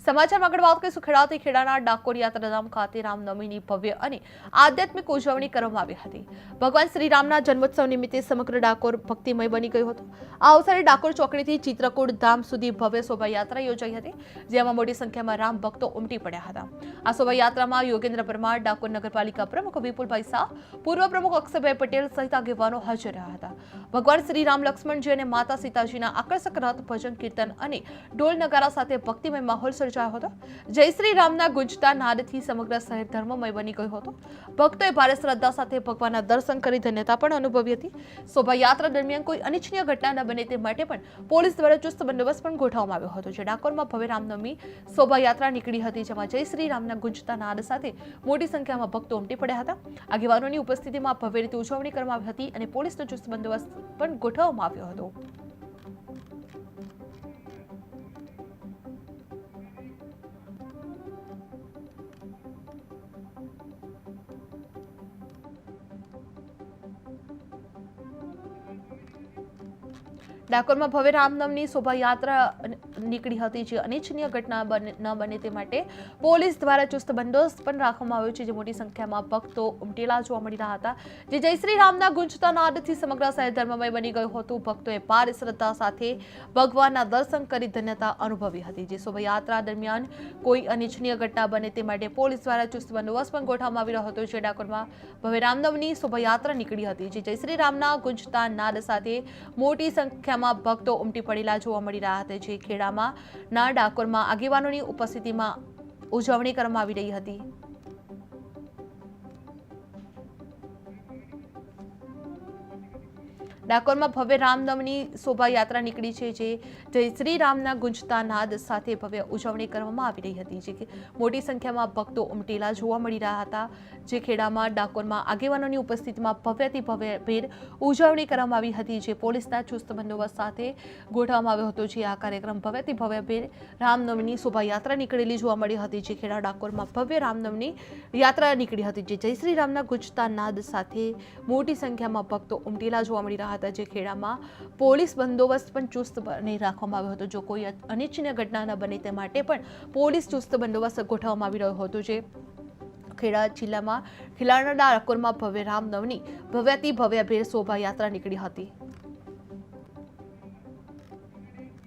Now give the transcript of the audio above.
સમાચારમાં આગળ વાત કરીશું ખેડાથી ખેડાના ડાકોર યાત્રાધામ ખાતે રામનવમીની ભવ્ય અને આધ્યાત્મિક ઉજવણી કરવામાં આવી હતી। ભગવાન શ્રી રામના જન્મોત્સવ નિમિત્તે સમગ્ર ડાકોર ભક્તિમય બની ગયું હતું। આ અવસરે ડાકોર ચોકડીથી ચિત્રકૂટ ધામ સુધી ભવ્ય શોભાયાત્રા યોજાઈ હતી, જેમાં મોટી સંખ્યામાં રામ ભક્તો ઉમટી પડ્યા હતા। આ શોભાયાત્રામાં યોગેન્દ્ર પરમાર, ડાકોર નગરપાલિકા પ્રમુખ વિપુલભાઈ શાહ, પૂર્વ પ્રમુખ અક્ષયભાઈ પટેલ સહિત આગેવાનો હાજર રહ્યા હતા। ભગવાન શ્રી રામ, લક્ષ્મણજી અને માતા સીતાજીના આકર્ષક રથ, ભજન, કીર્તન અને ઢોલ નગારા સાથે ભક્તિમય માહોલ સર્જાયો હતો। જય શ્રી રામના ગુંજતા નાદથી સમગ્ર શહેર ધર્મમય બની ગયું હતું। ભક્તોએ ભારે શ્રદ્ધા સાથે ભગવાનના દર્શન કરી ધન્યતા પણ અનુભવી હતી। શોભાયાત્રા દરમિયાન કોઈ અનિચ્છનીય ઘટના ન બને તે માટે પણ પોલીસ દ્વારા ચુસ્ત બંદોબસ્ત પણ ગોઠવવામાં આવ્યો હતો। જે ડાકોરમાં ભવ્ય રામનવમી શોભાયાત્રા નીકળી હતી, જેમાં જય શ્રી રામના ગુંજતા નાદ સાથે મોટી સંખ્યામાં ભક્તો ઉમટી પડ્યા હતા। આગેવાનોની ઉપસ્થિતિમાં ભવ્ય રીતે ઉજવણી કરવામાં આવી હતી અને પોલીસનો ચુસ્ત બંદોબસ્ત પણ ગોઠવવામાં આવ્યો હતો। ડાકોરમાં ભવ્ય રામનવમીની શોભાયાત્રા નીકળી હતી, જે અનિચ્છનીય ઘટના ન બને તે માટે પોલીસ દ્વારા ચુસ્ત બંદોબસ્ત પણ રાખવામાં આવ્યો છે, જે મોટી સંખ્યામાં ભક્તો ઉમટેલા જોવા મળી રહ્યા હતા। જે જય શ્રી રામના ગુંજતા નાદથી સમગ્ર શહેર ધર્મમય બની ગયું હતું। ભક્તોએ ભારે શ્રદ્ધા સાથે ભગવાનના દર્શન કરી ધન્યતા અનુભવી હતી। જે શોભાયાત્રા દરમિયાન કોઈ અનિચ્છનીય ઘટના બને તે માટે પોલીસ દ્વારા ચુસ્ત બંદોબસ્ત પણ ગોઠવવામાં આવી રહ્યો હતો। જે ડાકોરમાં ભવ્ય રામનવમીની શોભાયાત્રા નીકળી હતી, જે જય શ્રી રામના ગુંજતા નાદ સાથે મોટી સંખ્યામાં ભક્તો ઉમટી પડેલા જોવા મળી રહ્યા હતા। જે ખેડામાં ના ડાકોરમાં આગેવાનોની ઉપસ્થિતિમાં ઉજવણી કરવામાં આવી રહી હતી। ડાકોરમાં ભવ્ય રામનવમીની શોભાયાત્રા નીકળી છે, જે જય શ્રી રામના ગુંજતા નાદ સાથે ભવ્ય ઉજવણી કરવામાં આવી રહી હતી। જે મોટી સંખ્યામાં ભક્તો ઉમટેલા જોવા મળી રહ્યા હતા। જે ખેડામાં ડાકોરમાં આગેવાનોની ઉપસ્થિતિમાં ભવ્યથી ભવ્ય ભેર ઉજવણી કરવામાં આવી હતી, જે પોલીસના ચુસ્ત બંદોબસ્ત સાથે ગોઠવવામાં આવ્યો હતો। જે આ કાર્યક્રમ ભવ્યથી ભવ્ય ભેર રામનવમીની શોભાયાત્રા નીકળેલી જોવા મળી હતી। જે ખેડા ડાકોરમાં ભવ્ય રામનવમીની યાત્રા નીકળી હતી, જે જય શ્રી રામના ગુંજતા નાદ સાથે મોટી સંખ્યામાં ભક્તો ઉમટેલા જોવા મળી રહ્યા હતા। જે ખેડામાં પોલીસ બંદોબસ્ત પણ ચુસ્ત રાખવામાં આવ્યો હતો। જો કોઈ અનિચ્છનીય ઘટના ન બને તે માટે પણ પોલીસ ચુસ્ત બંદોબસ્ત ગોઠવવામાં આવી રહ્યો હતો। જે ખેડા જિલ્લામાં ખેડાના ડાકોરમાં ભવ્ય રામનવમી ભવ્યથી ભવ્ય ભેર શોભાયાત્રા નીકળી હતી।